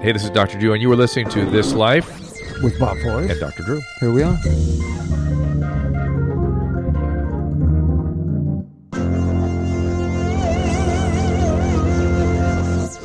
Hey, this is Dr. Drew, and you were listening to This Life with Bob Forrest and Dr. Drew. Here we are.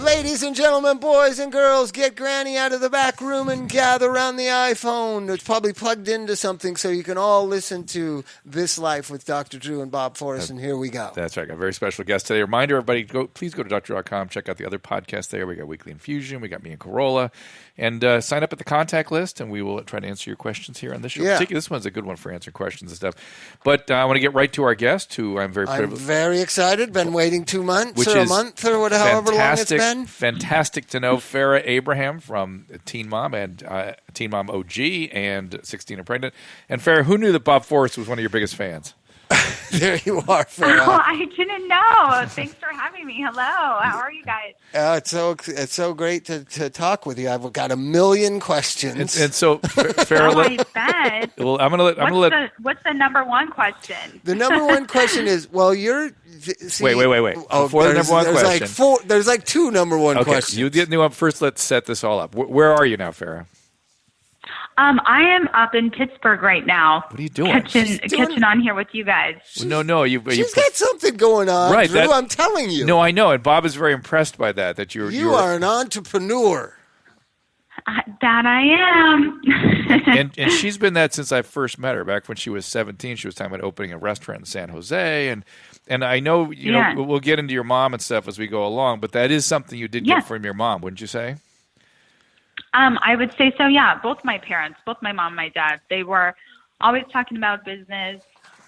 Ladies and gentlemen, boys and girls, get Granny out of the back room and gather around the iPhone. It's probably plugged into something so you can all listen to This Life with Dr. Drew and Bob Forrest, and here we go. That's right. Got a very special guest today. Reminder, everybody, please go to drdrew.com. Check out the other podcasts there. We got Weekly Infusion. We got Me and Corolla. And sign up at the contact list, and we will try to answer your questions here on this show. Yeah. Particularly, this one's a good one for answering questions and stuff. But I want to get right to our guest, who I'm very privileged. I'm very excited. Been waiting 2 months or a month or whatever, however long it's been. Fantastic to know Farrah Abraham from Teen Mom and Teen Mom OG and 16 and Pregnant. And Farrah, who knew that Bob Forrest was one of your biggest fans? There you are, Farrah. Oh, I didn't know. Thanks for having me. Hello. How are you guys? It's so great to talk with you. I've got a million questions. And so, Farrah, I bet. Well, I'm gonna let. What's the number one question? The number one question is, well, you're. See, wait. Oh, before the number one question, there's like two number one questions. You didn't know. First, let's set this all up. Where are you now, Farrah? I am up in Pittsburgh right now. What are you doing? Catching on here with you guys. She's got something going on, right? Drew, I'm telling you. No, I know, and Bob is very impressed by that. That you are an entrepreneur. That I am. and she's been that since I first met her. Back when she was 17, she was talking about opening a restaurant in San Jose, and I know know we'll get into your mom and stuff as we go along, but that is something you did get from your mom, wouldn't you say? I would say so, yeah. Both my parents, both my mom and my dad, they were always talking about business,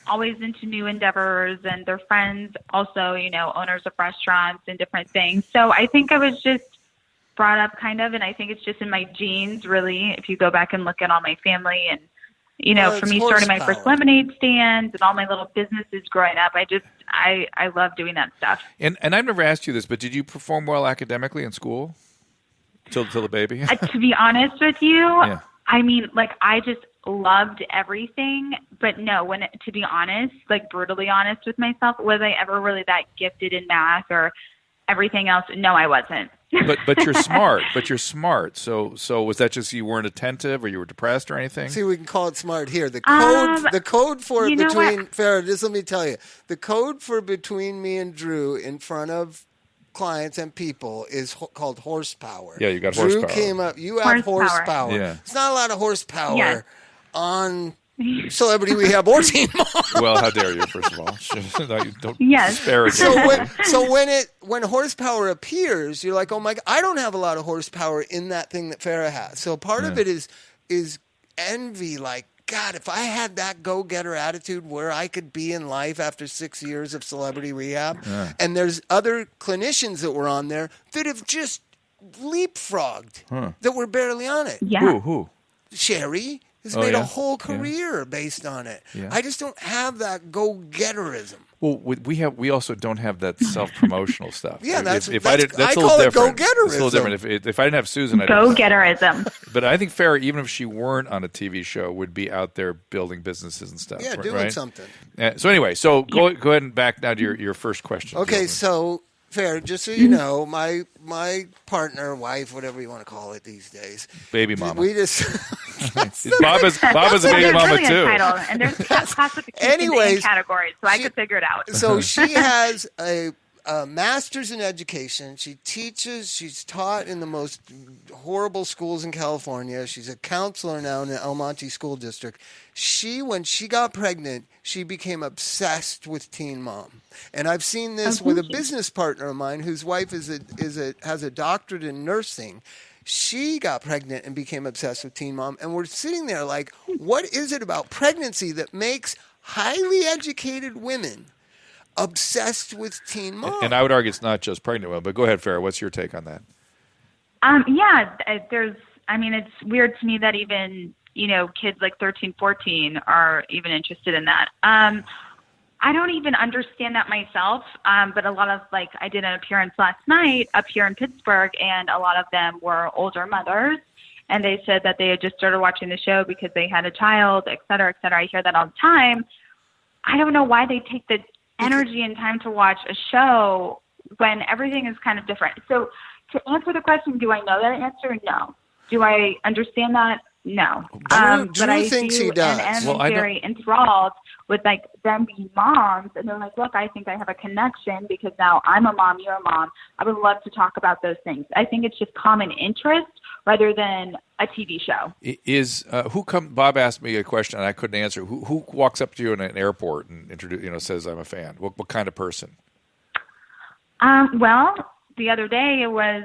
always into new endeavors, and their friends also, owners of restaurants and different things. So I think I was just brought up kind of, and I think it's just in my genes, really, if you go back and look at all my family and, for me starting my first lemonade stand and all my little businesses growing up, I love doing that stuff. And I've never asked you this, but did you perform well academically in school? Till the baby? To be honest with you, I mean, I just loved everything. But no, to be honest, brutally honest with myself, was I ever really that gifted in math or everything else? No, I wasn't. But you're smart. So was that just you weren't attentive or you were depressed or anything? See, we can call it smart here. The code for between Farrah, just let me tell you, the code for between me and Drew in front of clients and people is called horsepower. Yeah, you got horsepower. Drew came up. You have horsepower. Yeah. It's not a lot of horsepower on Celebrity Rehab or Teen Mom. Well, how dare you? First of all, don't disparage. So when horsepower appears, you're like, oh my God, I don't have a lot of horsepower in that thing that Farrah has. So part of it is envy, like, God, if I had that go-getter attitude where I could be in life after 6 years of Celebrity Rehab, and there's other clinicians that were on there that have just leapfrogged, that were barely on it. Yeah. Who? Sherry has made a whole career based on it. Yeah. I just don't have that go-getterism. Well, we also don't have that self-promotional stuff. Yeah, that's I call it go-getterism. It's a little different. If I didn't have Susan, I'd go-getterism. But I think Farrah, even if she weren't on a TV show, would be out there building businesses and stuff. Yeah, doing something. So anyway, go ahead and back now to your first question. Okay, so Farrah, just so you know, my partner, wife, whatever you want to call it these days, baby mama. We just Bob is a baby mama too. Title, and there's classification in categories, so I could figure it out. So she has a master's in education. She teaches. She's taught in the most horrible schools in California. She's a counselor now in the El Monte School District. When she got pregnant, she became obsessed with Teen Mom. And I've seen this with a business partner of mine whose wife has a doctorate in nursing. She got pregnant and became obsessed with Teen Mom. And we're sitting there like, what is it about pregnancy that makes highly educated women obsessed with Teen Mom? And I would argue it's not just pregnant women, but go ahead, Farrah. What's your take on that? It's weird to me that even, kids like 13, 14 are even interested in that. I don't even understand that myself, but a lot of, I did an appearance last night up here in Pittsburgh, and a lot of them were older mothers, and they said that they had just started watching the show because they had a child, et cetera, et cetera. I hear that all the time. I don't know why they take the energy and time to watch a show when everything is kind of different. So, to answer the question, do I know that answer? No. Do I understand that? No. Drew I thinks he does. And I'm very enthralled with like them being moms, and they're like, look, I think I have a connection because now I'm a mom, you're a mom. I would love to talk about those things. I think it's just common interest rather than a TV show. Bob asked me a question and I couldn't answer. Who walks up to you in an airport and says I'm a fan? What kind of person? Well, the other day it was,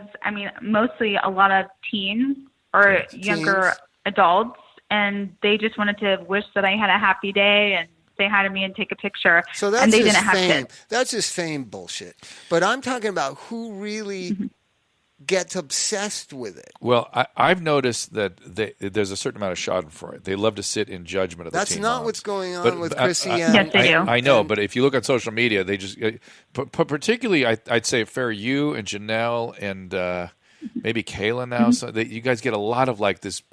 mostly a lot of teens or younger adults, and they just wanted to wish that I had a happy day and say hi to me and take a picture. So that's and they just didn't have fame. kids. That's just fame bullshit. But I'm talking about who really gets obsessed with it. Well, I've noticed that there's a certain amount of schadenfreude. They love to sit in judgment of the That's teen not moms. what's going on with Chrissy. Yes, they do. I know, but if you look at social media, they just particularly, I'd say, Farrah, you and Janelle and maybe Kayla now. So you guys get a lot of like this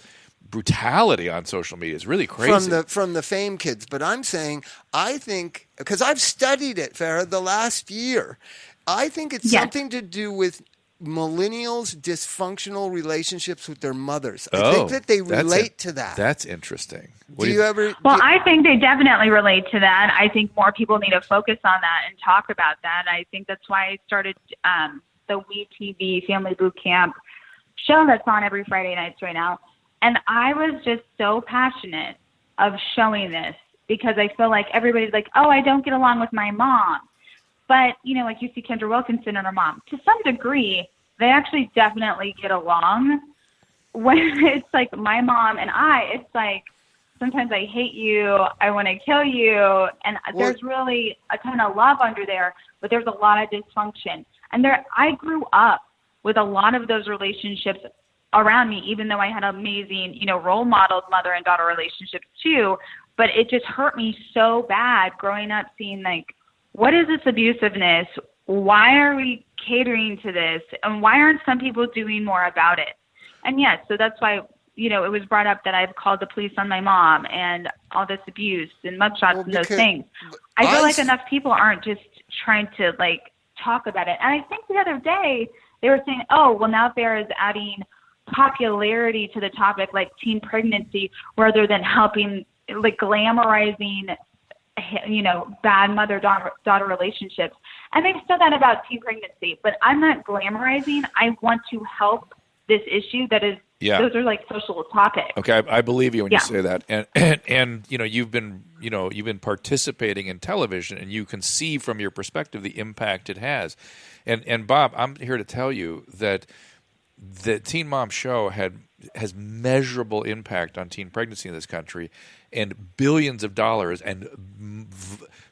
brutality on social media. It's really crazy from the fame kids. But I'm saying, I think, because I've studied it, Farrah, the last year, I think it's something to do with millennials' dysfunctional relationships with their mothers. I think that they relate to that. That's interesting. I think they definitely relate to that. I think more people need to focus on that and talk about that. I think that's why I started the WeTV Family Boot Camp show that's on every Friday nights right now. And I was just so passionate of showing this because I feel like everybody's like, oh, I don't get along with my mom. But, like you see Kendra Wilkinson and her mom, to some degree, they actually definitely get along. When it's like my mom and it's like, sometimes I hate you, I want to kill you, and there's really a ton of love under there, but there's a lot of dysfunction. And I grew up with a lot of those relationships around me, even though I had amazing, role modeled mother and daughter relationships too. But it just hurt me so bad growing up seeing like, what is this abusiveness? Why are we catering to this? And why aren't some people doing more about it? And yes, so that's why, it was brought up that I've called the police on my mom and all this abuse and mugshots and those things. I feel like enough people aren't just trying to like talk about it. And I think the other day they were saying, oh, well now Farrah is adding popularity to the topic like teen pregnancy rather than helping like glamorizing bad mother-daughter relationships. And they've said that about teen pregnancy, but I'm not glamorizing. I want to help this issue that is, those are like social topics. Okay. I believe you when you say that. And you've been participating in television and you can see from your perspective the impact it has. And Bob, I'm here to tell you that the Teen Mom Show has measurable impact on teen pregnancy in this country, and billions of dollars and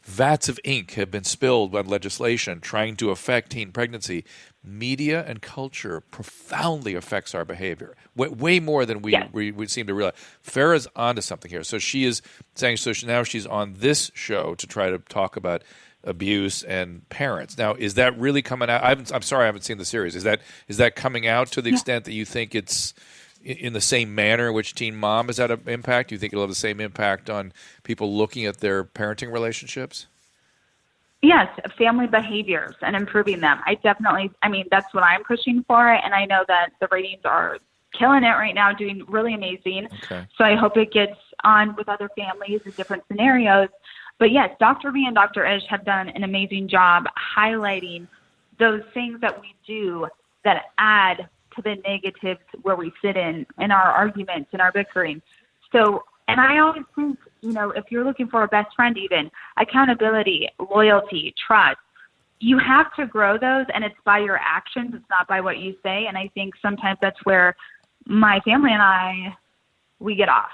vats of ink have been spilled on legislation trying to affect teen pregnancy. Media and culture profoundly affects our behavior, way more than we seem to realize. Farrah's onto something here. So she is saying, now she's on this show to try to talk about abuse and parents. Now, is that really coming out? I'm sorry, I haven't seen the series. Is that coming out to the extent that you think it's in the same manner in which Teen Mom has had an impact? Do you think it'll have the same impact on people looking at their parenting relationships? Yes, family behaviors and improving them. That's what I'm pushing for, and I know that the ratings are killing it right now, doing really amazing. Okay. So I hope it gets on with other families in different scenarios. But yes, Dr. V and Dr. Ish have done an amazing job highlighting those things that we do that add to the negatives where we sit in our arguments and our bickering. So, and I always think, if you're looking for a best friend, even accountability, loyalty, trust, you have to grow those, and it's by your actions. It's not by what you say. And I think sometimes that's where my family and we get off.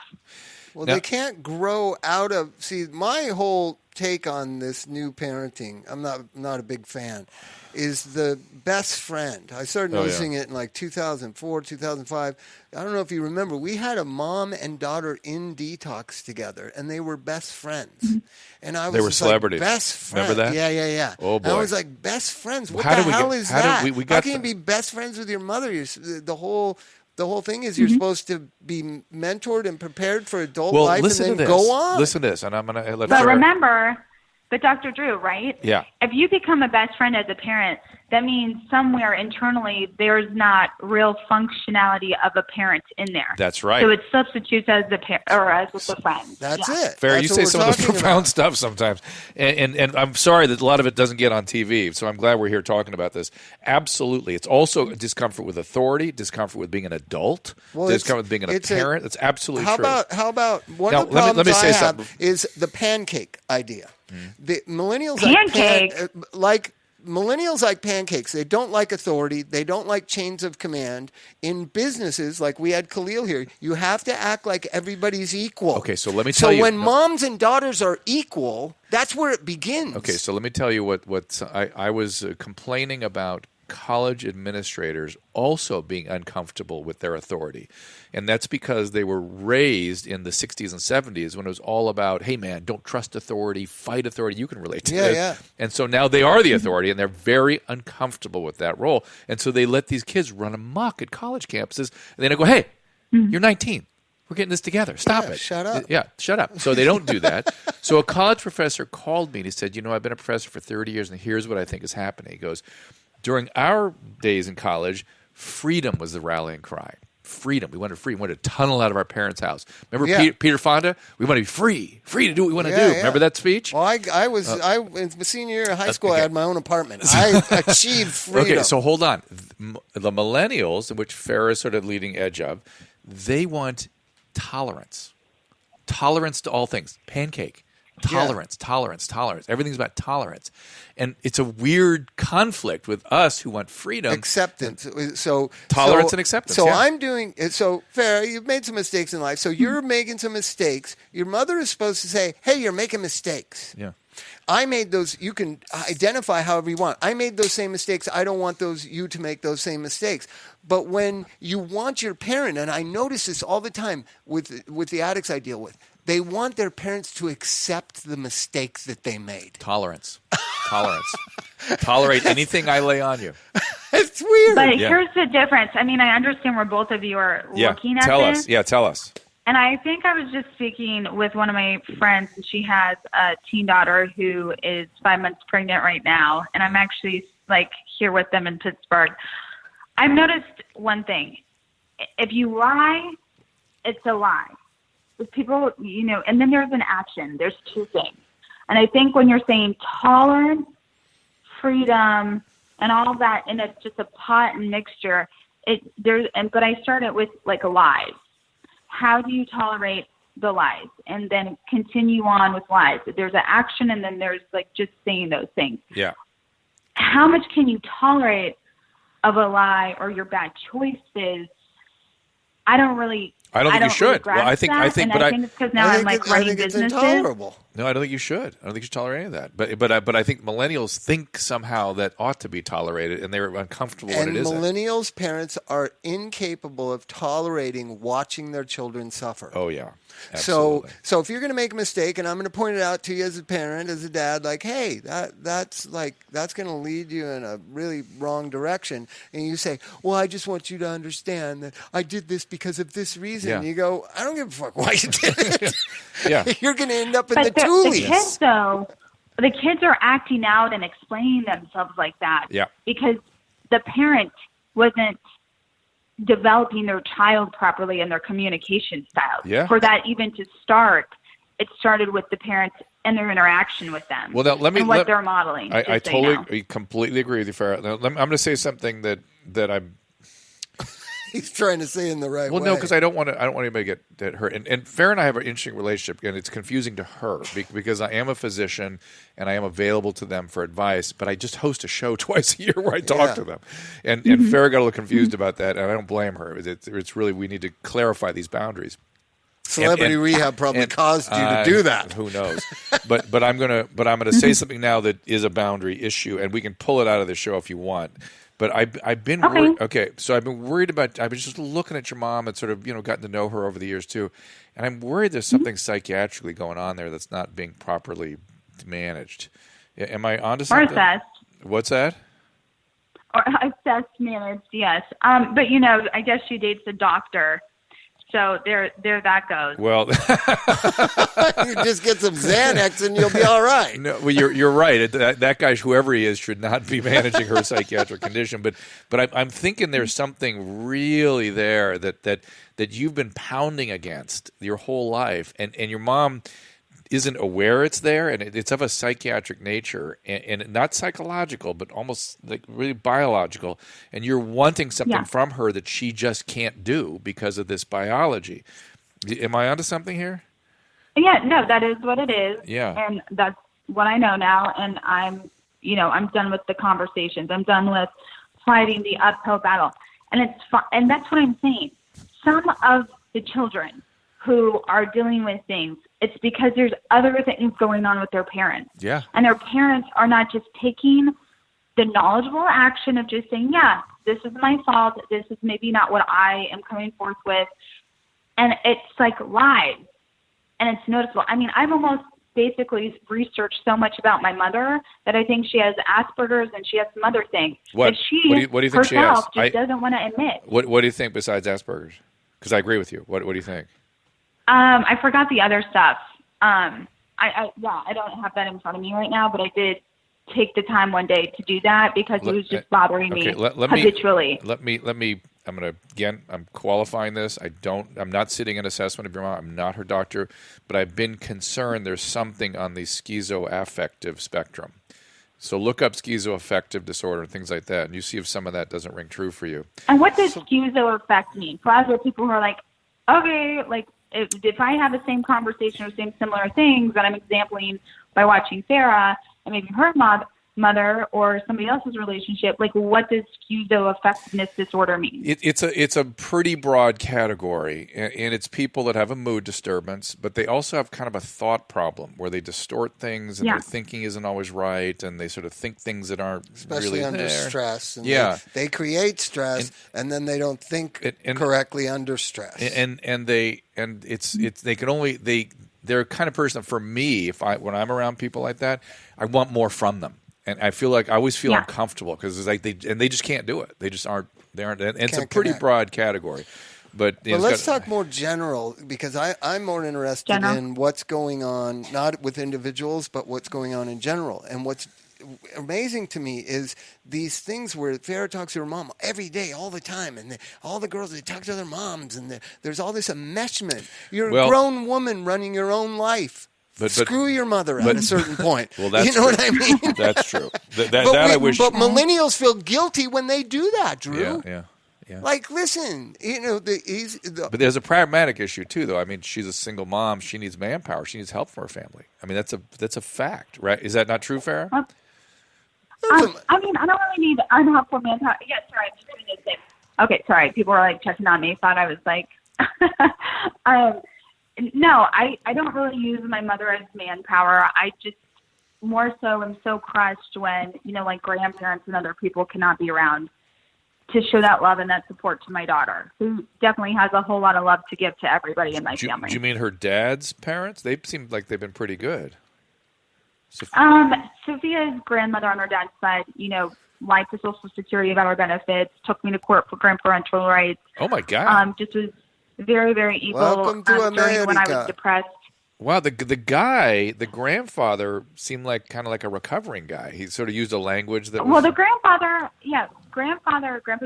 Well, they can't grow out of. See, my whole take on this new parenting, I'm not a big fan, is the best friend. I started noticing it in like 2004, 2005. I don't know if you remember. We had a mom and daughter in detox together, and they were best friends. And I was they were celebrities. Like, best friends. Remember that? Yeah. Oh boy! And I was like, best friends. What the hell is that? How can you be best friends with your mother? The whole thing is you're supposed to be mentored and prepared for adult life and then go on. Listen to this, and I'm going to let But remember, Dr. Drew, right? Yeah. If you become a best friend as a parent, that means somewhere internally there's not real functionality of a parent in there. That's right. So it substitutes as the parent or as with the friend. That's it. Farrah, That's you say some of the profound about. stuff sometimes. And I'm sorry that a lot of it doesn't get on TV, so I'm glad we're here talking about this. Absolutely. It's also discomfort with authority, discomfort with being an adult, discomfort with being a parent. That's absolutely true. How about one of the problems I have is the pancake idea. The millennials millennials like pancakes. They don't like authority. They don't like chains of command. In businesses, like we had Khalil here, you have to act like everybody's equal. Okay, so let me tell you. So when moms and daughters are equal, that's where it begins. Okay, so let me tell you what I was complaining about college administrators also being uncomfortable with their authority. And that's because they were raised in the 60s and 70s when it was all about, hey, man, don't trust authority, fight authority. You can relate to this. Yeah. And so now they are the authority, and they're very uncomfortable with that role. And so they let these kids run amok at college campuses. And then they go, hey, you're 19. We're getting this together. Stop it. Shut up. Yeah, shut up. So they don't do that. So a college professor called me and he said, I've been a professor for 30 years, and here's what I think is happening. He goes, during our days in college, freedom was the rallying cry. Freedom. We wanted freedom. We wanted to tunnel out of our parents' house. Remember Peter Fonda? We want to be free to do what we want to do. Yeah. Remember that speech? Well, I was in the senior year of high school. I had my own apartment. I achieved freedom. Okay, so hold on. The millennials, in which Farrah is sort of leading edge of, they want tolerance. Tolerance to all things. Pancake. Tolerance. Everything's about tolerance. And it's a weird conflict with us who want freedom. Acceptance. Tolerance and acceptance. So I'm doing – so, Farrah, you've made some mistakes in life. So you're making some mistakes. Your mother is supposed to say, hey, you're making mistakes. Yeah. I made those – you can identify however you want. I made those same mistakes. I don't want you to make those same mistakes. But when you want your parent – and I notice this all the time with the addicts I deal with – they want their parents to accept the mistakes that they made. Tolerance. Tolerate anything I lay on you. It's weird. But here's the difference. I mean, I understand where both of you are looking at this. Tell us. And I think I was just speaking with one of my friends, and she has a teen daughter who is 5 months pregnant right now, and I'm actually here with them in Pittsburgh. I've noticed one thing. If you lie, it's a lie. People, and then there's an action. There's two things. And I think when you're saying tolerance, freedom, and all that, and it's just a pot and mixture, but I started with lies. How do you tolerate the lies? And then continue on with lies. There's an action, and then there's just saying those things. Yeah. How much can you tolerate of a lie or your bad choices? I don't think you should. Well, I think it's because now I'm running businesses. It's intolerable. No, I don't think you should. I don't think you should tolerate any of that. But I think millennials think somehow that ought to be tolerated, and they're uncomfortable when it isn't. And millennials' parents are incapable of tolerating watching their children suffer. Oh yeah, absolutely. So if you're going to make a mistake, and I'm going to point it out to you as a parent, as a dad, hey, that's going to lead you in a really wrong direction, and you say, well, I just want you to understand that I did this because of this reason. Yeah. And you go, I don't give a fuck why you did it. Yeah. You're going to end up in the toolies. The kids are acting out and explaining themselves like that because the parent wasn't developing their child properly in their communication styles. Yeah. For that even to start, it started with the parents and their interaction with them. Well, now, what they're modeling. I completely agree with you, Farrah. Now, I'm going to say something that I'm. He's trying to say in the right way. Well, no, because I don't want anybody to get hurt. And Farrah and I have an interesting relationship, and it's confusing to her because I am a physician and I am available to them for advice, but I just host a show twice a year where I talk to them. And Farrah got a little confused about that, and I don't blame her. It's really, we need to clarify these boundaries. Celebrity rehab probably caused you to do that. Who knows? But I'm gonna say something now that is a boundary issue, and we can pull it out of the show if you want. But I've been worried. Okay, so I've been worried about. I've been just looking at your mom and sort of gotten to know her over the years too, and I'm worried there's something psychiatrically going on there that's not being properly managed. Am I onto something? Or assessed. What's that? Or assessed, managed, yes. But I guess she dates a doctor, So there that goes. Well, you just get some Xanax and you'll be all right. No, well, you're right. That guy, whoever he is, should not be managing her psychiatric condition. But I'm thinking there's something really there that you've been pounding against your whole life, and your mom isn't aware it's there, and it's of a psychiatric nature, and not psychological, but almost like really biological. And you're wanting something from her that she just can't do because of this biology. Am I onto something here? Yeah, no, that is what it is. Yeah. And that's what I know now. And I'm done with the conversations. I'm done with fighting the uphill battle. And it's fun. And that's what I'm saying. Some of the children who are dealing with things, it's because there's other things going on with their parents. Yeah. And their parents are not just taking the knowledgeable action of just saying, yeah, this is my fault. This is maybe not what I am coming forth with. And it's like lies. And it's noticeable. I mean, I've almost basically researched so much about my mother that I think she has Asperger's and she has some other things. What? That she What do you think she has? herself just doesn't want to admit. What do you think besides Asperger's? Because I agree with you. What do you think? I forgot the other stuff. I don't have that in front of me right now, but I did take the time one day to do that because it was just bothering me habitually. I'm qualifying this. I'm not sitting in assessment of your mom. I'm not her doctor, but I've been concerned there's something on the schizoaffective spectrum. So look up schizoaffective disorder and things like that, and you see if some of that doesn't ring true for you. And what does schizoaffect mean? For other people who are like, okay, like if I have the same conversation or same similar things that I'm exampling by watching Farrah and maybe her mother or somebody else's relationship, like what does schizoaffectiveness disorder mean? It's a pretty broad category, and it's people that have a mood disturbance, but they also have kind of a thought problem where they distort things and their thinking isn't always right, and they sort of think things that aren't especially really under there. stress. And yeah, they create stress, and then they don't think correctly under stress. They're a kind of person for me. When I'm around people like that, I want more from them. And I feel like I always feel uncomfortable because it's like they just can't do it. They just aren't. They aren't. And it's a pretty broad category. But let's talk more general because I'm more interested in what's going on, not with individuals, but what's going on in general. And what's amazing to me is these things where Farrah talks to her mom every day, all the time, and all the girls, they talk to their moms, and there's all this enmeshment. You're a grown woman running your own life. Screw your mother at a certain point. Well, that's you know what I mean? That's true. I wish. But millennials feel guilty when they do that, Drew. Yeah. Like, listen, but there's a pragmatic issue too, though. I mean, she's a single mom. She needs manpower. She needs help from her family. I mean, that's a fact, right? Is that not true, Farrah? I mean, I don't really need unhelpful manpower. Yeah, sorry, I'm just doing this thing. Okay, sorry. People were like checking on me. Thought I was like, no, I don't really use my mother as manpower. I just more so am so crushed when, like grandparents and other people cannot be around to show that love and that support to my daughter, who definitely has a whole lot of love to give to everybody in my family. Do you mean her dad's parents? They seem like they've been pretty good. Sophia's grandmother on her dad's side, liked the Social Security of our benefits, took me to court for grandparental rights. Oh my God. Just was very, very equal. Welcome to America. When I was depressed. Wow, the grandfather seemed like kind of like a recovering guy. He sort of used a language that was... Well, the Grandpa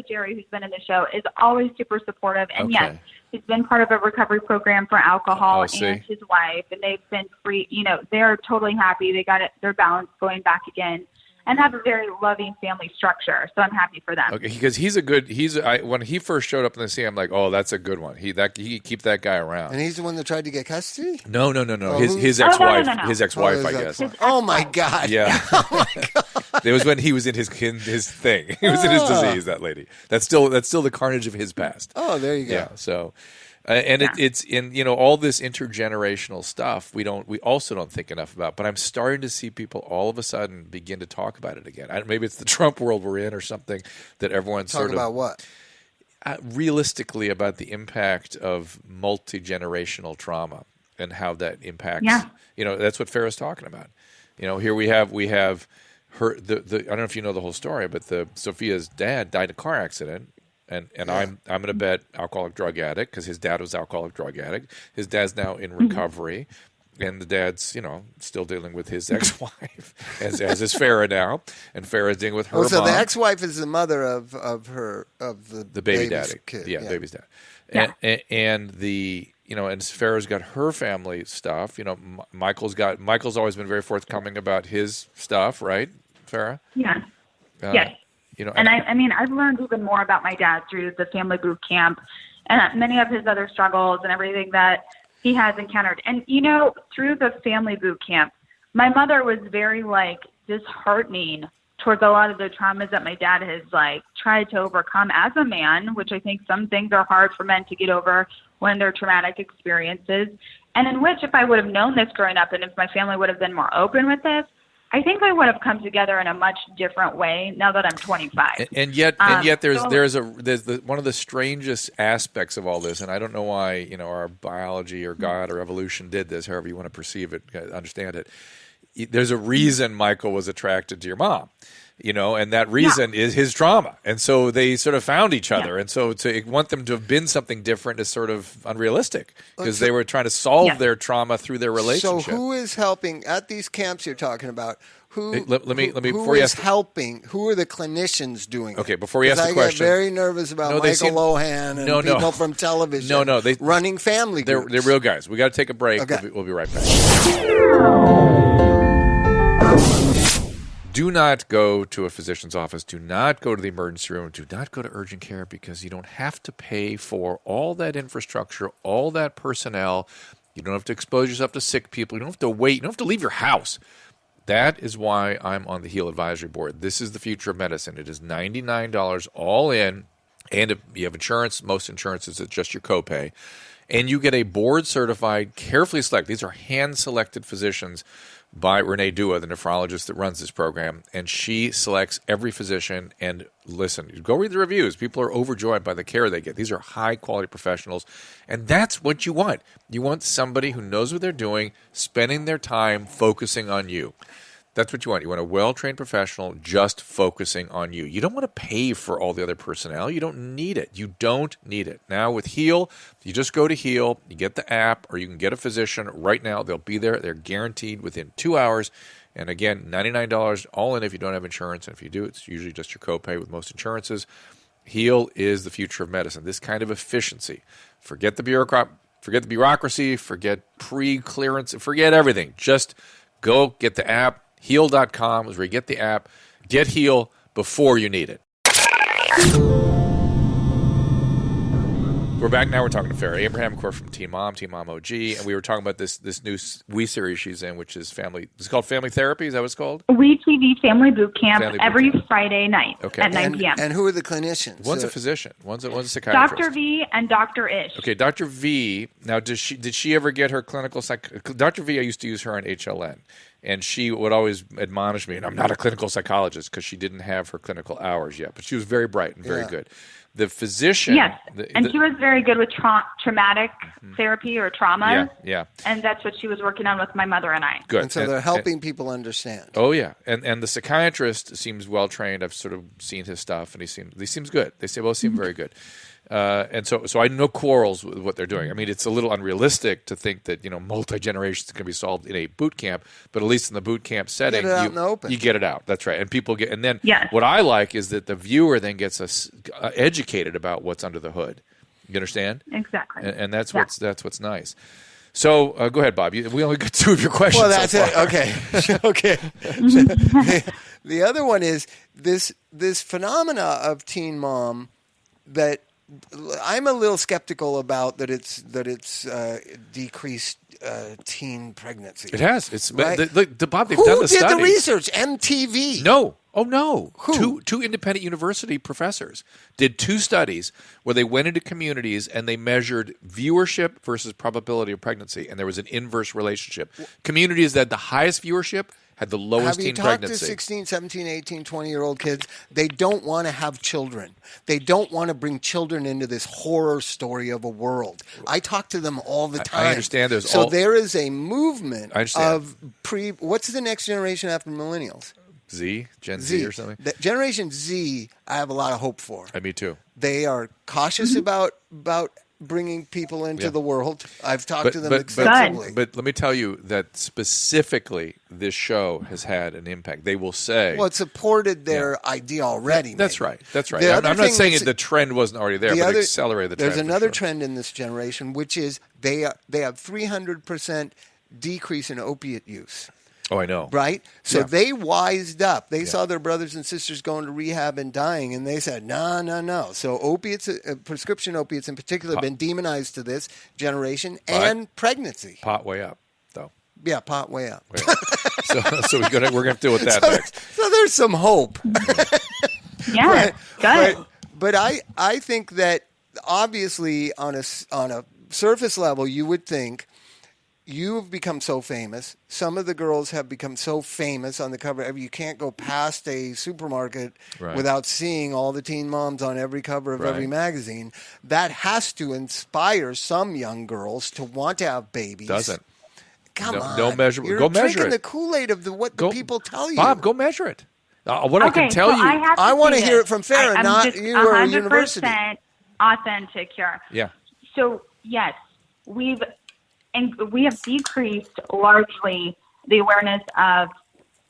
Jerry, who's been in the show, is always super supportive. And yes, he's been part of a recovery program for alcohol and his wife, and they've been free. They're totally happy. They got their balance going back again. And have a very loving family structure, so I'm happy for them. Okay, because when he first showed up in the scene, I'm like, oh, that's a good one. He keep that guy around. And he's the one that tried to get custody? No. His ex-wife. No. His ex-wife, I guess. Oh my God! Yeah. Oh my God. It was when he was in his thing. He was in his disease. That lady. That's still the carnage of his past. Oh, there you go. Yeah. So. It's in all this intergenerational stuff we also don't think enough about, but I'm starting to see people all of a sudden begin to talk about it again. Maybe it's the Trump world we're in or something that everyone's talk about what realistically about the impact of multi-generational trauma and how that impacts. That's what Farrah's talking about. Here we have her. I don't know if you know the whole story, but Sophia's dad died in a car accident. and I'm going to bet alcoholic drug addict because his dad was alcoholic drug addict. His dad's now in recovery. And the dad's, still dealing with his ex-wife, as is Farrah now, and Farrah's dealing with her mom. So the ex-wife is the mother of the baby daddy, kid. Yeah, baby's dad, Yeah. and the and Farrah's got her family stuff. Michael's always been very forthcoming about his stuff, right, Farrah? Yeah. Yes. And I've learned even more about my dad through the family boot camp and many of his other struggles and everything that he has encountered. And, through the family boot camp, my mother was very, disheartening towards a lot of the traumas that my dad has, tried to overcome as a man, which I think some things are hard for men to get over when they're traumatic experiences. And in which, if I would have known this growing up and if my family would have been more open with this, I think I would have come together in a much different way now that I'm 25. And yet there's one of the strangest aspects of all this, and I don't know why our biology or God or evolution did this, however you want to perceive it, understand it. There's a reason Michael was attracted to your mom, and that reason is his trauma, and so they sort of found each other, and so to want them to have been something different is sort of unrealistic because they were trying to solve their trauma through their relationship. So who is helping at these camps you're talking about? Let me who before you is ask, helping? Who are the clinicians doing? Okay, before you ask the I question, get very nervous about Michael Lohan and people from television. Running family groups. They're real guys. We got to take a break. Okay. We'll be right back. Do not go to a physician's office. Do not go to the emergency room. Do not go to urgent care because you don't have to pay for all that infrastructure, all that personnel. You don't have to expose yourself to sick people. You don't have to wait. You don't have to leave your house. That is why I'm on the HEAL Advisory Board. This is the future of medicine. It is $99 all in. And if you have insurance, most insurances, it's just your copay. And you get a board-certified, carefully selected, these are hand-selected physicians by Renee Dua, the nephrologist that runs this program. And she selects every physician. And listen, go read the reviews. People are overjoyed by the care they get. These are high-quality professionals. And that's what you want. You want somebody who knows what they're doing, spending their time focusing on you. That's what you want. You want a well-trained professional just focusing on you. You don't want to pay for all the other personnel. You don't need it. You don't need it. Now with HEAL, you just go to HEAL, you get the app, or you can get a physician right now. They'll be there. They're guaranteed within 2 hours. And again, $99 all in if you don't have insurance. And if you do, it's usually just your copay with most insurances. HEAL is the future of medicine. This kind of efficiency. Forget the bureaucracy, forget pre-clearance, forget everything. Just go get the app. Heal.com is where you get the app. Get HEAL before you need it. We're back now. We're talking to Farrah Abraham, of course, from Teen Mom OG, and we were talking about this new We series she's in, which is family. It's called Family Therapy. Is that what it's called? We TV Family Boot Camp every Friday night at 9 p.m. And who are the clinicians? One's a physician. One's a psychiatrist. Dr. V and Dr. Ish. Okay, Dr. V. Now, did she ever get her clinical Dr. V? I used to use her on HLN. And she would always admonish me, and I'm not a clinical psychologist because she didn't have her clinical hours yet, but she was very bright and very good. The physician... Yes, and she was very good with traumatic therapy or trauma. Yeah. And that's what she was working on with my mother and I. Good. And so they're helping people understand. Oh, yeah. And the psychiatrist seems well-trained. I've sort of seen his stuff, and he seems good. They both seem very good. And so I have no quarrels with what they're doing. I mean, it's a little unrealistic to think that, multi-generations can be solved in a boot camp, but at least in the boot camp setting, get it out in the open. You get it out. That's right. And people get, and then what I like is that the viewer then gets us educated about what's under the hood. You understand? Exactly. And that's what's nice. So go ahead, Bob. We only got two of your questions. Well, that's so it. Okay. The other one is this phenomena of teen mom that I'm a little skeptical about that it's decreased teen pregnancy. It has. It's right? Bob. They've done the study. Who did the research? MTV. No. Oh no. Who? Two independent university professors did two studies where they went into communities and they measured viewership versus probability of pregnancy, and there was an inverse relationship. Communities that had the highest viewership had the lowest teen pregnancy. Have you talked to 16, 17, 18, 20-year-old kids? They don't want to have children. They don't want to bring children into this horror story of a world. I talk to them all the time. I understand. There is a movement of what's the next generation after millennials? Gen Z or something? The Generation Z, I have a lot of hope for. Me too. They are cautious about bringing people into the world. I've talked to them extensively. But let me tell you that specifically this show has had an impact. They will say... Well, it supported their idea already. That's right. I'm not saying the trend wasn't already there, but it accelerated the trend. There's another trend in this generation, which is they have 300% decrease in opiate use. Oh, I know. Right? So they wised up. They saw their brothers and sisters going to rehab and dying, and they said, no. So opiates, prescription opiates in particular, have been demonized to this generation, and pregnancy. Pot way up, though. Yeah, pot way up. So we're going to deal with that next. So there's some hope. But I think that obviously on a surface level, you would think, you've become so famous. Some of the girls have become so famous on the cover. You can't go past a supermarket without seeing all the teen moms on every cover of every magazine. That has to inspire some young girls to want to have babies. Doesn't. Come on. Don't measure it. You're go measure it. You're drinking the Kool-Aid of what the people tell you. Bob, go measure it. What I can tell you. I want to hear it from Farrah, not you or a university. 100% authentic here. Yeah. So, yes, we have decreased largely the awareness of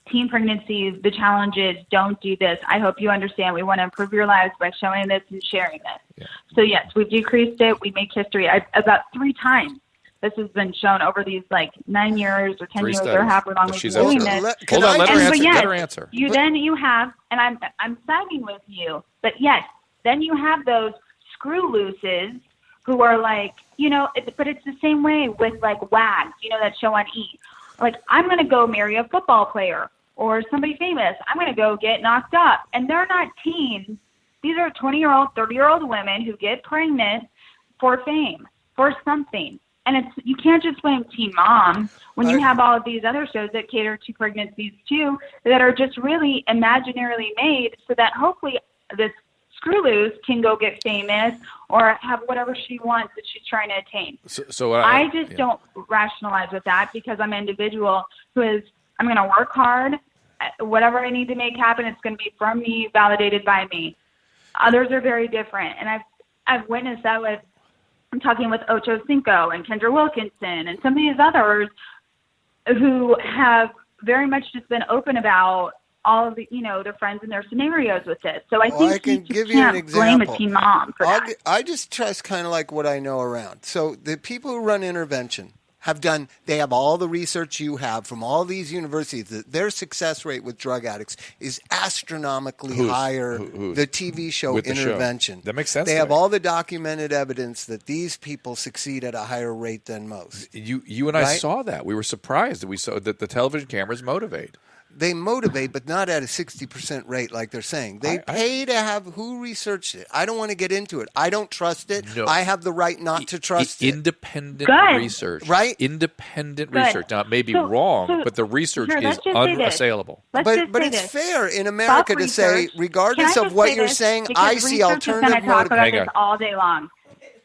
teen pregnancies, the challenges, don't do this. I hope you understand. We want to improve your lives by showing this and sharing this. Yeah. So, yes, we've decreased it. We make history. About 3 times this has been shown over these 9 years or 10 years or however long we've been doing this. Hold on, let her answer. Then you have, and I'm siding with you, but yes, then you have those screw looses who are but it's the same way with WAGs, that show on E. I'm going to go marry a football player or somebody famous. I'm going to go get knocked up. And they're not teens. These are 20-year-old, 30-year-old women who get pregnant for fame, for something. And you can't just blame Teen Mom when you have all of these other shows that cater to pregnancies too, that are just really imaginarily made so that hopefully this screw loose can go get famous or have whatever she wants that she's trying to attain. So I just don't rationalize with that because I'm an individual I'm going to work hard. Whatever I need to make happen, it's going to be from me, validated by me. Others are very different. And I've witnessed that I'm talking with Ocho Cinco and Kendra Wilkinson and some of these others who have very much just been open about all of the, their friends and their scenarios with this. So I think I can give you you an example. Blame a teen mom for that. I just trust kind of like what I know around. So the people who run intervention they have all the research you have from all these universities that their success rate with drug addicts is astronomically higher. The TV show Intervention. That makes sense. They have all the documented evidence that these people succeed at a higher rate than most. You and I saw that. We were surprised that we saw that the television cameras motivate. They motivate, but not at a 60% rate like they're saying. They pay to have who researched it. I don't want to get into it. I don't trust it. No. I have the right not to trust it. Independent research. Right? Independent research. Now, it may be wrong, but the research is unassailable. But it's fair in America to say, regardless of what you're saying, I see alternative motivation. Talk about this all day long.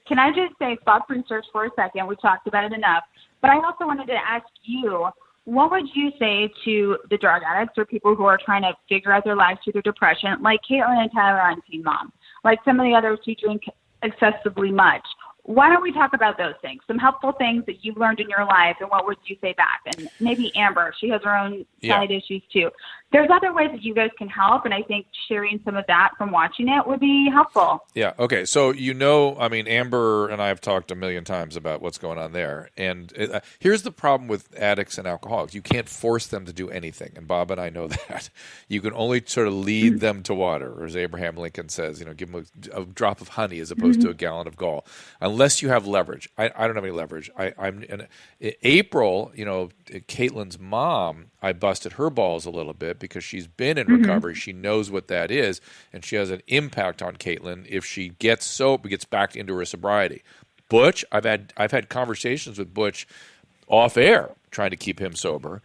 Can I just say, fuck research for a second? We've talked about it enough. But I also wanted to ask you, what would you say to the drug addicts or people who are trying to figure out their lives through their depression, like Caitlin and Tyler on Teen Mom, like some of the others who drink excessively much? Why don't we talk about those things, some helpful things that you've learned in your life, and what would you say back? And maybe Amber, she has her own side issues too. There's other ways that you guys can help, and I think sharing some of that from watching it would be helpful. Yeah, okay. So, Amber and I have talked a million times about what's going on there. And here's the problem with addicts and alcoholics. You can't force them to do anything, and Bob and I know that. You can only sort of lead them to water, or as Abraham Lincoln says, give them a drop of honey as opposed to a gallon of gall. Unless you have leverage. I don't have any leverage. In April, Caitlin's mom, I busted her balls a little bit because she's been in recovery. She knows what that is, and she has an impact on Caitlin if she gets back into her sobriety. Butch, I've had conversations with Butch off air trying to keep him sober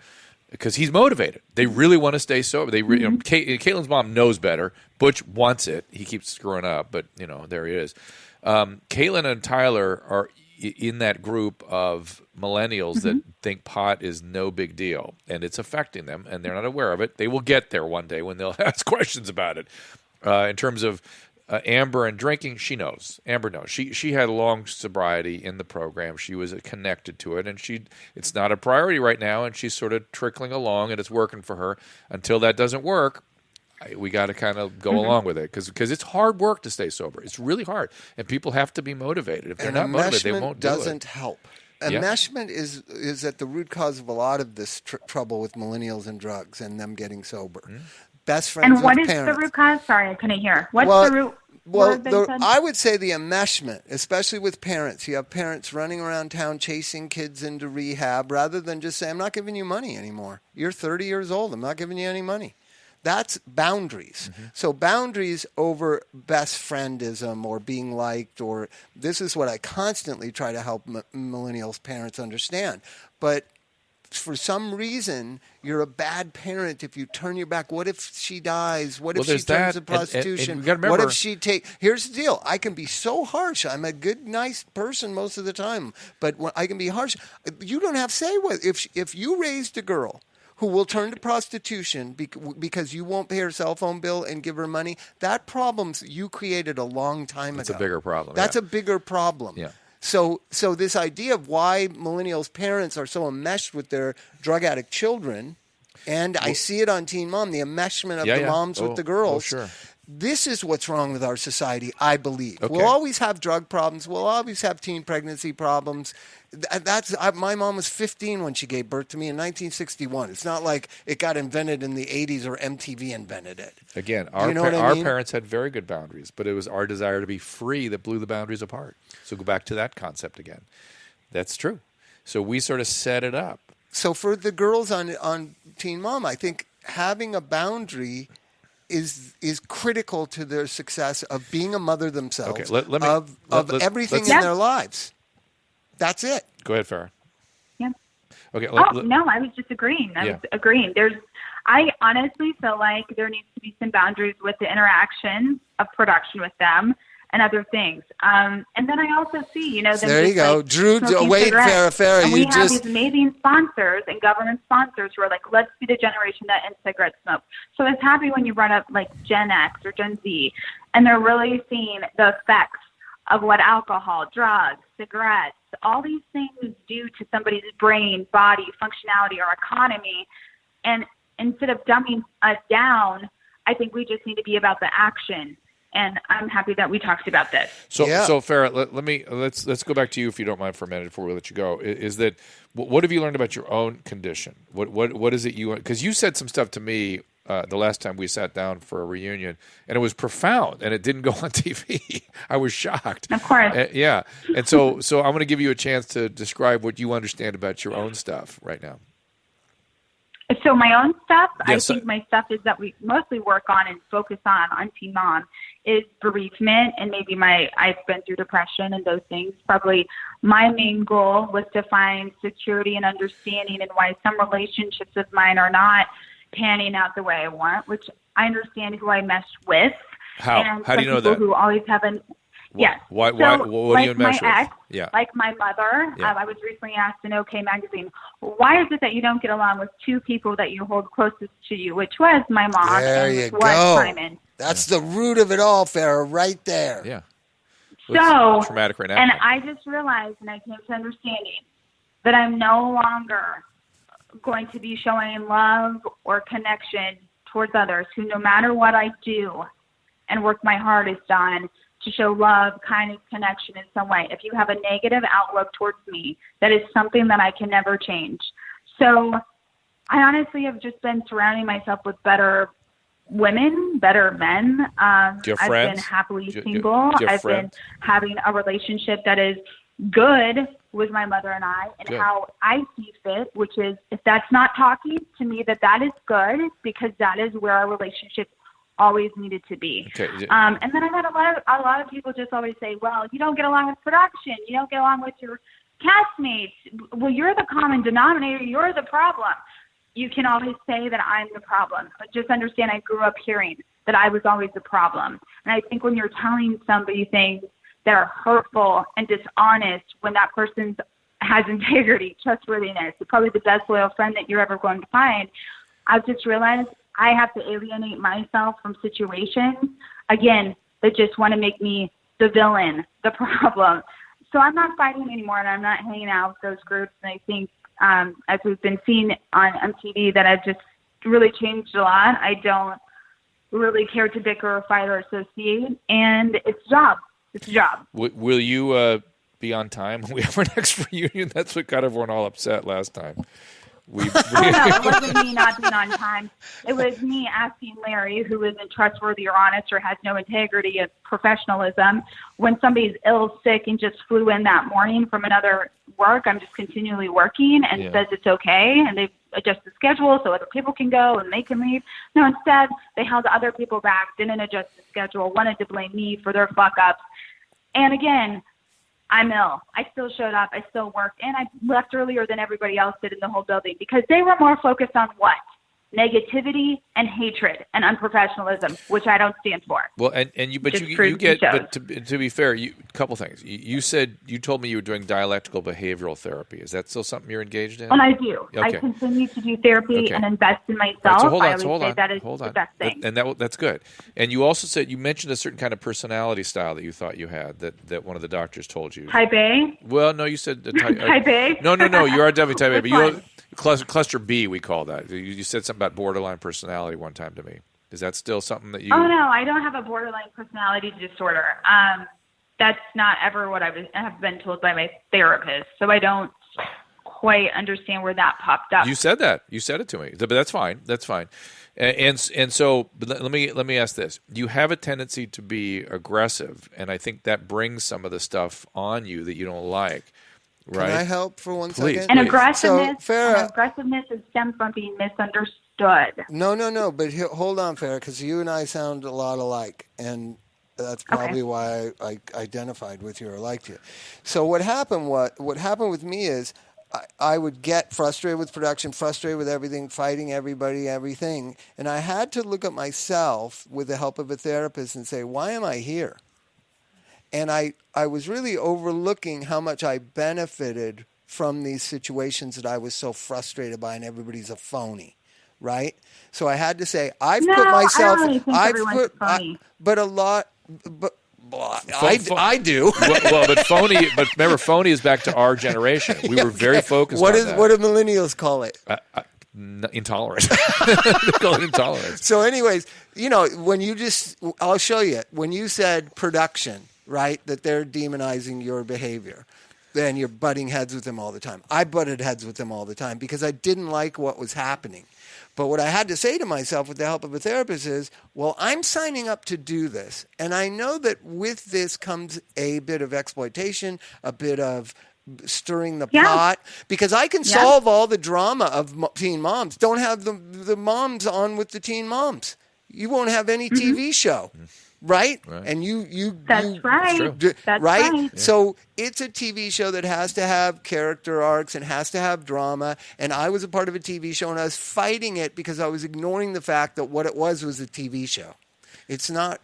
because he's motivated. They really want to stay sober. Caitlin's mom knows better. Butch wants it. He keeps screwing up, but there he is. Caitlin and Tyler are in that group of millennials that think pot is no big deal and it's affecting them and they're not aware of it. They will get there one day when they'll ask questions about it. In terms of Amber and drinking, she knows. Amber knows. She had a long sobriety in the program. She was connected to it, and it's not a priority right now, and she's sort of trickling along, and it's working for her. Until that doesn't work, we got to kind of go along with it because it's hard work to stay sober. It's really hard, and people have to be motivated. If they're not motivated, they won't do it. Doesn't help. Enmeshment is at the root cause of a lot of this trouble with millennials and drugs and them getting sober. Best friends and what with is parents. the root cause? Sorry, I couldn't hear. What's the root? I would say the enmeshment, especially with parents. You have parents running around town chasing kids into rehab rather than just say, I'm not giving you money anymore. You're 30 years old. I'm not giving you any money. That's boundaries. So boundaries over best friendism or being liked, or this is what I constantly try to help millennials parents understand. But for some reason, you're a bad parent if you turn your back. What if she dies? What if she turns to prostitution? And what if she Here's the deal. I can be so harsh. I'm a good, nice person most of the time, but I can be harsh. You don't have say what if you raised a girl who will turn to prostitution because you won't pay her cell phone bill and give her money. That problem's you created a long time ago. That's a bigger problem. That's a bigger problem. Yeah. So this idea of why millennials' parents are so enmeshed with their drug addict children, and I see it on Teen Mom, the enmeshment of the moms with the girls. Sure. This is what's wrong with our society, I believe. Okay. We'll always have drug problems. We'll always have teen pregnancy problems. My mom was 15 when she gave birth to me in 1961. It's not like it got invented in the 80s or MTV invented it. Again, our parents had very good boundaries, but it was our desire to be free that blew the boundaries apart. So go back to that concept again. That's true. So we sort of set it up. So for the girls on Teen Mom, I think having a boundary is critical to their success of being a mother themselves, everything in their lives. That's it. Go ahead, Farrah. Yeah. Okay. No, I was just agreeing. I was agreeing. I honestly feel like there needs to be some boundaries with the interaction of production with them and other things. And then I also see, them there you go. Drew, wait, Farrah. And we have these amazing sponsors and government sponsors who are like, let's be the generation that ends cigarette smoke. So I was happy when you brought up like Gen X or Gen Z, and they're really seeing the effects of what alcohol, drugs, cigarettes, all these things do to somebody's brain, body, functionality, or economy. And instead of dumbing us down, I think we just need to be about the action. And I'm happy that we talked about this. So Farrah, let's go back to you if you don't mind for a minute before we let you go. Is that what have you learned about your own condition? What is it because you said some stuff to me the last time we sat down for a reunion, and it was profound, and it didn't go on TV. I was shocked. Of course. And so I'm going to give you a chance to describe what you understand about your own stuff right now. So my own stuff, yes, I think my stuff is that we mostly work on and focus on Teen Mom is bereavement, and maybe I've been through depression and those things. Probably my main goal was to find security and understanding and why some relationships of mine are not panning out the way I want, which I understand who I mesh with. How? And How do you know that? Who always have an yes. Why? So, what do you mesh with? Ex, like my mother, I was recently asked in OK Magazine, why is it that you don't get along with two people that you hold closest to you, which was my mom and Simon. That's the root of it all, Farrah, right there. Yeah. So traumatic right now. And I just realized, and I came to understanding that I'm no longer going to be showing love or connection towards others who, no matter what I do and work my hardest on to show love, kindness, connection in some way, if you have a negative outlook towards me, that is something that I can never change. So I honestly have just been surrounding myself with better women, better men. I've been happily single. I've been having a relationship that is good with my mother and I, and how I see fit, which is if that's not talking to me, that is good, because that is where our relationship always needed to be. Okay. And then I've had a lot of people just always say, well, you don't get along with production, you don't get along with your castmates. Well, you're the common denominator, you're the problem. You can always say that I'm the problem, but just understand I grew up hearing that I was always the problem. And I think when you're telling somebody things that are hurtful and dishonest when that person has integrity, trustworthiness, probably the best loyal friend that you're ever going to find. I've just realized I have to alienate myself from situations, again, that just want to make me the villain, the problem. So I'm not fighting anymore, and I'm not hanging out with those groups. And I think, as we've been seeing on MTV, that I've just really changed a lot. I don't really care to bicker or fight or associate, and it's a job. It's a job. Will you be on time when we have our next reunion? That's what got everyone all upset last time. No, it wasn't me not being on time. It was me asking Larry, who isn't trustworthy or honest or has no integrity of professionalism, when somebody's ill, sick, and just flew in that morning from another work. I'm just continually working and says it's okay, and they adjust the schedule so other people can go and they can leave. No, instead, they held other people back, didn't adjust the schedule, wanted to blame me for their fuck-ups. And again, I'm ill. I still showed up. I still worked. And I left earlier than everybody else did in the whole building because they were more focused on what? Negativity and hatred and unprofessionalism, which I don't stand for. Well, but to be fair, a couple things. You told me you were doing dialectical behavioral therapy. Is that still something you're engaged in? And I do. Okay. I continue to do therapy and invest in myself. Right, so hold on, I always say that is the best thing. And that's good. And you also said you mentioned a certain kind of personality style that you thought you had that one of the doctors told you. Type A? Well, no, you said type A. No, you are definitely type A, but you cluster B, we call that. You said something about borderline personality one time to me. Is that still something that you... Oh, no, I don't have a borderline personality disorder. That's not ever what I have been told by my therapist, so I don't quite understand where that popped up. You said that. You said it to me, but that's fine. That's fine. And so let me ask this. You have a tendency to be aggressive, and I think that brings some of the stuff on you that you don't like. Right. Can I help for one Please, second? And aggressiveness, so, Farrah, aggressiveness is stemmed from being misunderstood. No. But hold on, Farrah, because you and I sound a lot alike, and that's probably why I identified with you or liked you. So what happened with me is I would get frustrated with production, frustrated with everything, fighting everybody, everything, and I had to look at myself with the help of a therapist and say, why am I here? And I was really overlooking how much I benefited from these situations that I was so frustrated by, and everybody's a phony, right? So I had to say, I do. Well, but phony. But remember, phony is back to our generation. We were very focused. What that. What do millennials call it? Intolerant. They call it intolerance. So, anyways, I'll show you. When you said production, right, that they're demonizing your behavior, then you're butting heads with them all the time. I butted heads with them all the time because I didn't like what was happening. But what I had to say to myself with the help of a therapist is, well, I'm signing up to do this. And I know that with this comes a bit of exploitation, a bit of stirring the pot, because I can solve all the drama of teen moms. Don't have the moms on with the teen moms. You won't have any TV show. Right? And That's right. That's right? Yeah. So it's a TV show that has to have character arcs and has to have drama. And I was a part of a TV show, and I was fighting it because I was ignoring the fact that what it was a TV show. It's not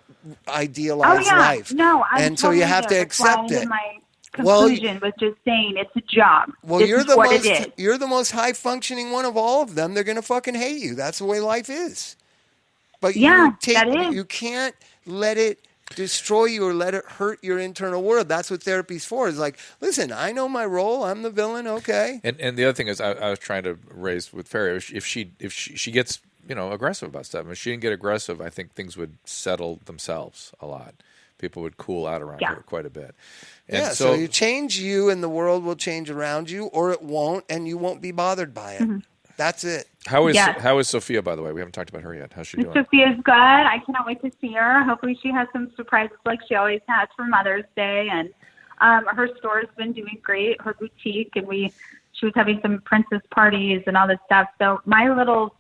idealized life. No, and so you have to accept it. My conclusion was just saying it's a job. Well, you're the most high functioning one of all of them. They're going to fucking hate you. That's the way life is. But you can't let it destroy you or let it hurt your internal world. That's what therapy's for. It's like, listen, I know my role. I'm the villain. Okay. And the other thing is, I was trying to raise with Farrah, if she gets aggressive about stuff. If she didn't get aggressive, I think things would settle themselves a lot. People would cool out around her quite a bit. And so you change you, and the world will change around you, or it won't, and you won't be bothered by it. Mm-hmm. That's it. How is Sophia, by the way? We haven't talked about her yet. How's she doing? Sophia's good. I cannot wait to see her. Hopefully she has some surprises like she always has for Mother's Day. And her store's been doing great, her boutique, and she was having some princess parties and all this stuff. So my little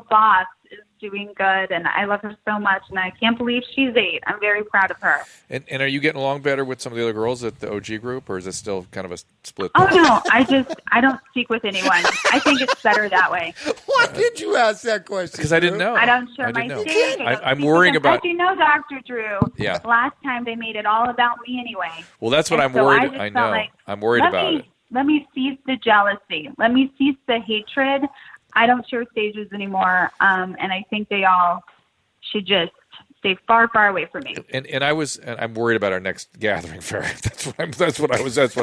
boss is doing good, and I love her so much, and I can't believe she's 8. I'm very proud of her. And are you getting along better with some of the other girls at the OG group, or is it still kind of a split? Oh, no, I don't speak with anyone. I think it's better that way. Why did you ask that question? Because I didn't know. I don't share my stage. I'm worrying about... As you know, Dr. Drew, yeah. last time they made it all about me anyway. Well, that's what I'm worried. I know. Like, I'm worried about it. Let me cease the jealousy. Let me cease the hatred. I don't share stages anymore, and I think they all should just stay far, far away from me. And I'm worried about our next gathering, Farrah. That's what I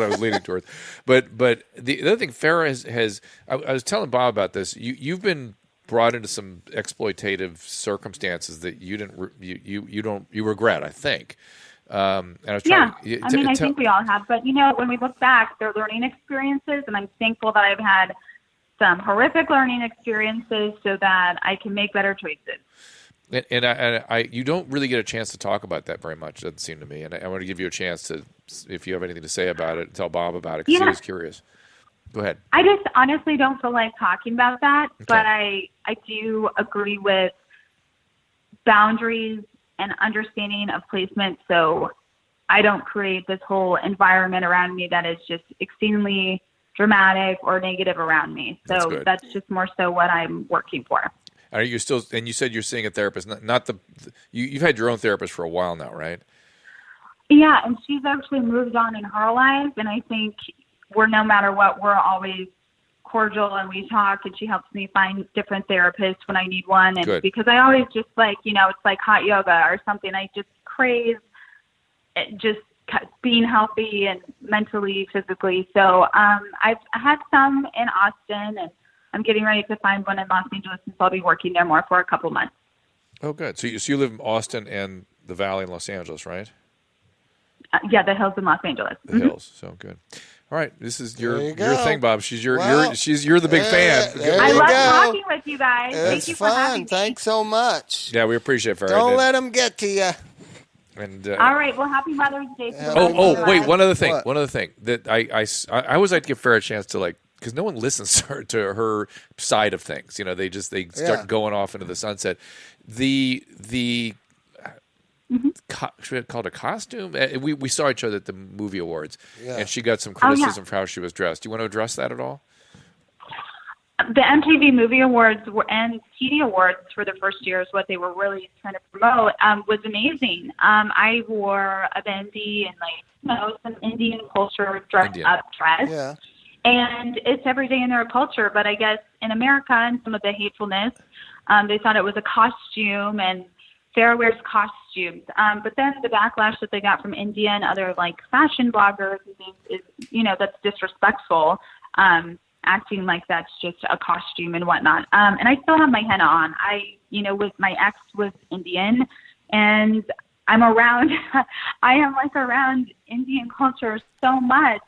was leaning towards. But the other thing, Farrah has I was telling Bob about this. You've been brought into some exploitative circumstances that you regret, I think. And I was trying I think we all have. But when we look back, they're learning experiences, and I'm thankful that I've had some horrific learning experiences so that I can make better choices. And I you don't really get a chance to talk about that very much, it doesn't seem to me. And I want to give you a chance to, if you have anything to say about it, tell Bob about it, because he was curious. Go ahead. I just honestly don't feel like talking about that, but I do agree with boundaries and understanding of placement, so I don't create this whole environment around me that is just extremely dramatic or negative around me. So that's just more so what I'm working for. Are you still? And you said you're seeing a therapist, you've had your own therapist for a while now, right? Yeah, and she's actually moved on in her life, and I think no matter what, we're always cordial, and we talk, and she helps me find different therapists when I need one. And because I always just it's like hot yoga or something. I just crave just being healthy and mentally, physically. So I've had some in Austin, and I'm getting ready to find one in Los Angeles, since I'll be working there more for a couple months. Oh, good. So you live in Austin and the Valley in Los Angeles, right? Yeah, the hills in Los Angeles. The hills. So good. All right, this is your thing, Bob. You're the big fan. I love talking with you guys. Thank you for having me. Thanks so much. Yeah, we appreciate it, Farrah. Don't let them get to you. And, all right. Well, happy Mother's Day. Wait. One other thing. One other thing that I always like to give Farrah a chance to because no one listens to her side of things. They start going off into the sunset. Should we have called a costume? We saw each other at the movie awards, and she got some criticism for how she was dressed. Do you want to address that at all? The MTV Movie Awards and TV Awards for the first year is what they were really trying to promote. Was amazing. I wore a bindi and some Indian culture dress. Yeah. And it's every day in their culture. But I guess in America and some of the hatefulness, they thought it was a costume, and Farrah wears costumes. But then the backlash that they got from India and other fashion bloggers and things is, that's disrespectful. Acting like that's just a costume and whatnot. And I still have my henna on. With my ex was Indian, and I am around Indian culture so much.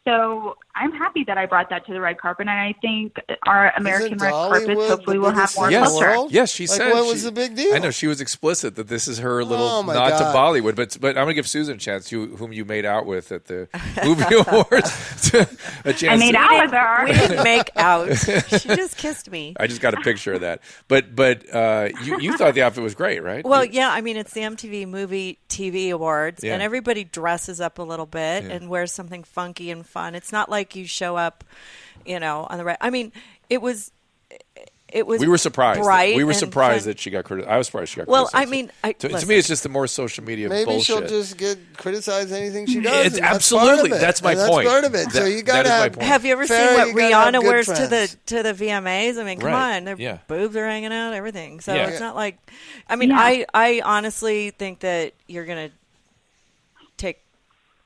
So I'm happy that I brought that to the red carpet, and I think our American red carpets hopefully will have more culture. Yes, she said. What was the big deal? I know she was explicit that this is her little nod to Bollywood. But I'm going to give Susan a chance, whom you made out with at the movie awards, a chance. I made out with her. We didn't make out. She just kissed me. I just got a picture of that. But you thought the outfit was great, right? Well, yeah. I mean, it's the MTV Movie TV Awards, and everybody dresses up a little bit and wears something funky and fun. It's not like you show up, on the right. I mean, it was. We were surprised. We were surprised that she got criticized. I was surprised she got criticized. Well, I mean, to me, it's just the more social media bullshit. Maybe she'll just get criticized anything she does. It's absolutely. That's my point. That's part of it. So you got to have you ever seen what Rihanna wears to the VMAs? I mean, come on, their boobs are hanging out, everything. So it's not like. I mean, I honestly think that you're gonna take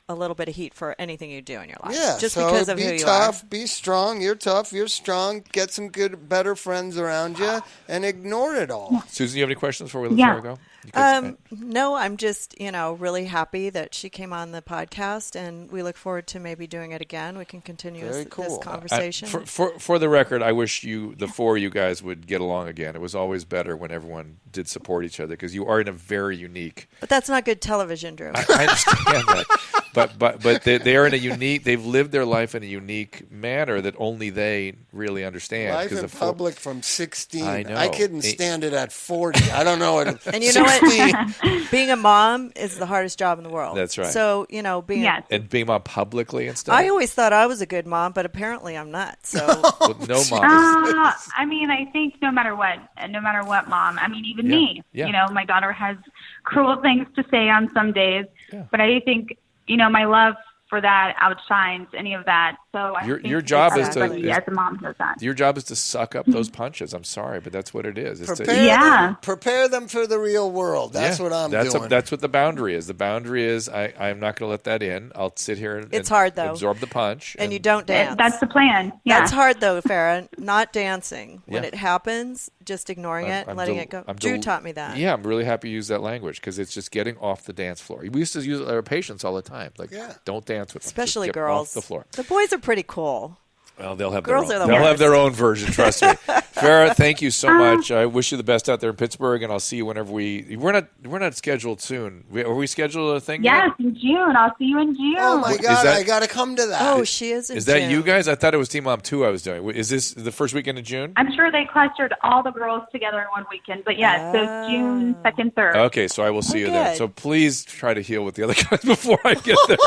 a little bit of heat for anything you do in your life. Yeah, just so because of who you are. Be tough, be strong. You're tough, you're strong. Get some better friends around you, and ignore it all. Susan, you have any questions before we let Farrah go? No, I'm just, really happy that she came on the podcast, and we look forward to maybe doing it again. We can continue this conversation. For the record, I wish the four of you guys would get along again. It was always better when everyone did support each other, because you are in a very unique. But that's not good television, Drew. I understand that. But they are in a unique. They've lived their life in a unique manner that only they really understand. Life in public from 16. I know. I couldn't stand it at 40. I don't know what. And you know what? Being a mom is the hardest job in the world. That's right. So being being mom publicly and stuff. I always thought I was a good mom, but apparently I'm not. So no mom. I mean, I think no matter what, mom. I mean, even me. Yeah. My daughter has cruel things to say on some days, but I think. My love for that outshines any of that. So your job is to, as a mom, does that. Your job is to suck up those punches. I'm sorry, but that's what it is. Prepare them for the real world. That's what I'm doing. That's what the boundary is. The boundary is I'm not going to let that in. I'll sit here and it's hard, though. Absorb the punch. And you don't dance. That's the plan. Yeah. That's hard, though, Farrah. Not dancing. When it happens, just ignoring it and letting it go. Drew taught me that. Yeah, I'm really happy you use that language, because it's just getting off the dance floor. We used to use it with our patients all the time. Don't dance with them. Especially just girls. Off the floor. The boys are pretty cool. Well, they'll have Girls their are own. the They'll worst. have their own version. Trust me, Farrah. Thank you so much. I wish you the best out there in Pittsburgh, and I'll see you whenever we're not scheduled soon. Are we scheduled a thing? Yes, in June. I'll see you in June. Oh my God, I got to come to that. Oh, she is. Is that you guys? I thought it was Team Mom 2 I was doing. Is this the first weekend of June? I'm sure they clustered all the girls together in one weekend, but yes, so June 2nd, 3rd. Okay, so I will see you then. So please try to heal with the other guys before I get there.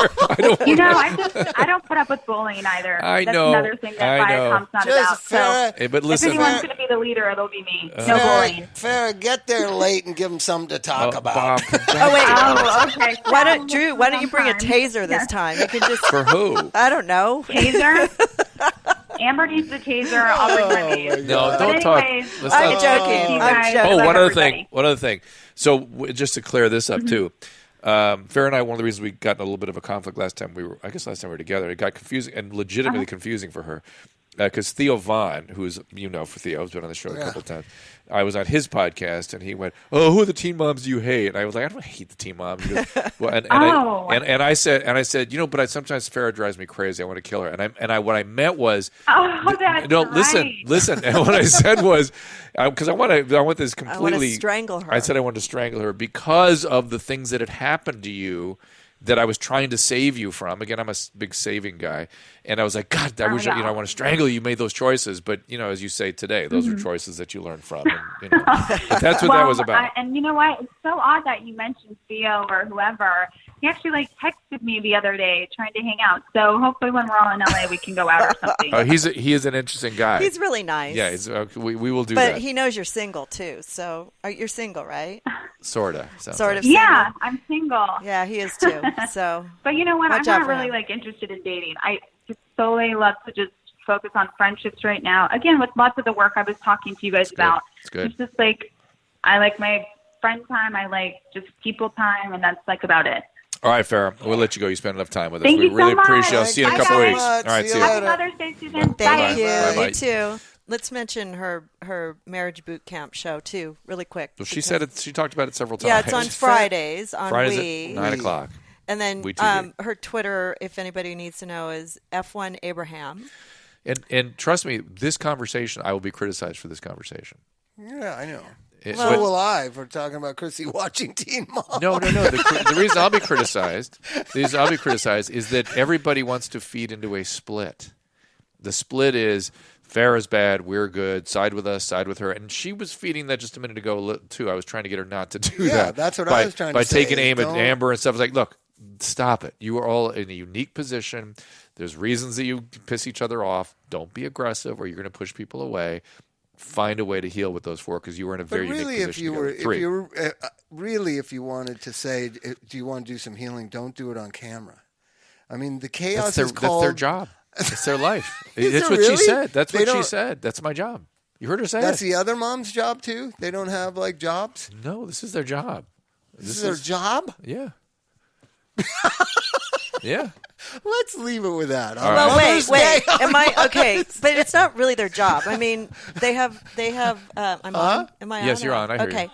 I don't put up with bullying either. That's another thing that Viacom's not about. Farrah, but listen, if anyone's going to be the leader, it'll be me. No bullying. Farrah, get there late and give them something to talk about. Okay. Why don't you bring a taser this time? You can just for who? I don't know. Taser. Amber needs the taser. I'll bring my taser. No, don't talk. I'm joking. One other thing. So just to clear this up too. Farrah and I, one of the reasons we got in a little bit of a conflict last time we were together, it got confusing and legitimately confusing for her. Because Theo Vaughn, who's, for Theo, has been on the show a couple of times. I was on his podcast, and he went, "Oh, who are the teen moms do you hate?" And I was like, "I don't hate the teen moms." He goes, well, and I said, but sometimes Farrah drives me crazy. I want to kill her. And what I meant was, listen. And what I said was, because I want this completely. I want to strangle her. I said I wanted to strangle her because of the things that had happened to you that I was trying to save you from. Again, I'm a big saving guy. And I was like, God, I wish I want to strangle you. You made those choices. But, as you say today, those are choices that you learned from. And, but that's what that was about. And you know what? It's so odd that you mentioned Theo or whoever. He actually texted me the other day trying to hang out. So hopefully when we're all in LA, we can go out or something. He is an interesting guy. He's really nice. Yeah, we will do that. But he knows you're single, too. So you're single, right? Sort of. Single. Yeah, I'm single. Yeah, he is, too. So, but you know what? I'm not really interested in dating. I just solely love to just focus on friendships right now. Again, with lots of the work I was talking to you guys about. It's good. It's just I like my friend time. I like just people time, and that's about it. All right, Farrah. We'll let you go. You spent enough time with us. Thank We you really so much. appreciate it. I'll see you in a couple weeks. All right, see you Happy Mother's Day, Susan. Thank you. Bye-bye. You too. Let's mention her marriage boot camp show too, really quick. Well, she said it. She talked about it several times. Yeah, it's on Fridays on Fridays at 9:00. And then her Twitter, if anybody needs to know, is F1 Abraham. And trust me, this conversation, I will be criticized for this conversation. Yeah, I know. So will I for talking about Chrissy watching Teen Mom. No. The reason I'll be criticized is that everybody wants to feed into a split. The split is Farrah's bad, we're good, side with us, side with her. And she was feeding that just a minute ago, too. I was trying to get her not to do that. Yeah, that's what I was trying to say. By taking aim at Amber and stuff. I was like, look, stop it. You are all in a unique position. There's reasons that you piss each other off. Don't be aggressive or you're going to push people away. Find a way to heal with those four because you were in a very unique position. If you wanted to say, do you want to do some healing? Don't do it on camera. I mean, the chaos is called... That's their job. It's their life. That's what she said. That's what she said. That's my job. You heard her say That's the other mom's job, too? They don't have, jobs? No, this is their job. This is their job? Yeah. Yeah. Let's leave it with that. Well, wait. Am I okay? But it's not really their job. I mean, they have. Am I Yes, on? you're on. I hear you. Okay.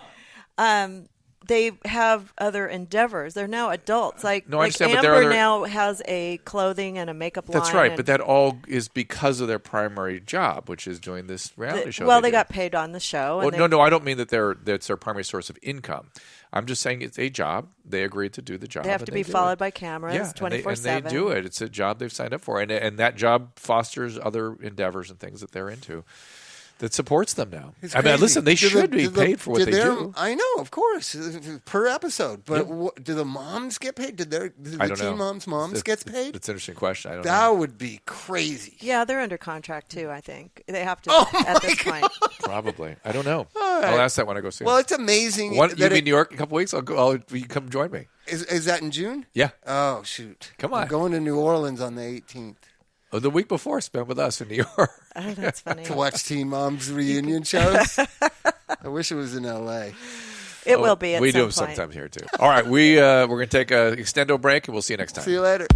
they have other endeavors. They're now adults. Like I understand, Amber now has a clothing and a makeup line. That's right, but that all is because of their primary job, which is doing this reality show. Well, they got paid on the show. No, I don't mean that that's their primary source of income. I'm just saying it's a job. They agreed to do the job. They have to be followed by cameras 24/7. And they do it. It's a job they've signed up for. And that job fosters other endeavors and things that they're into. That supports them now. Listen, they should be paid for what they do. I know, of course, per episode. But do the moms get paid? Do the teen moms get paid? That's an interesting question. I don't know. That would be crazy. Yeah, they're under contract too, I think. They have to at this point. Probably. I don't know. Right. I'll ask that when I go see them. Well, it's amazing. You'll be in New York in a couple weeks? You come join me. Is that in June? Yeah. Oh, shoot. Come on. I'm going to New Orleans on the 18th. Oh, the week before, spent with us in New York. Oh, that's funny. To watch Teen Moms reunion shows. I wish it was in L.A. It will be at some point. We do them sometimes here, too. All right, we're going to take an extendo break, and we'll see you next time. See you later.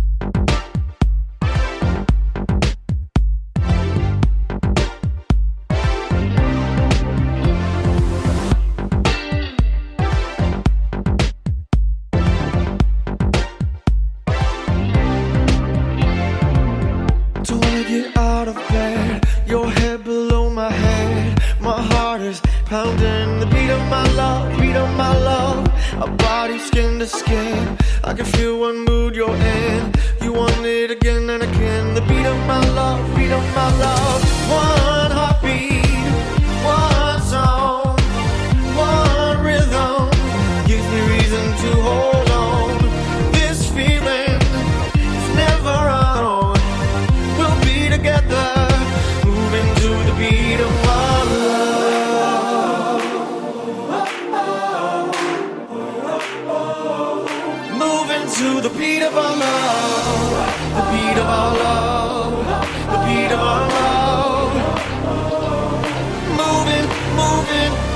Pounding the beat of my love, our body skin to skin. I can feel what mood you're in. You want it again and again. The beat of my love, one heartbeat, one song, one rhythm gives me reason to hold on. This feeling is never wrong. We'll be together, moving to the beat of my love. To the beat of our love, the beat of our love, the beat of our love. Moving,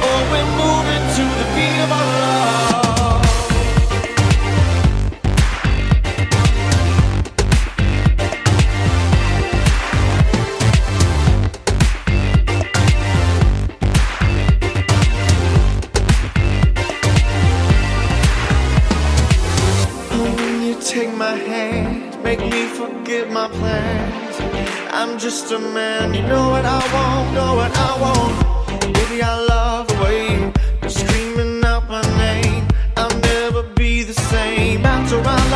oh, we're moving to the beat of our Take my hand, make me forget my plans. I'm just a man, you know what I want, Baby, I love the way you're screaming out my name. I'll never be the same. Bounce around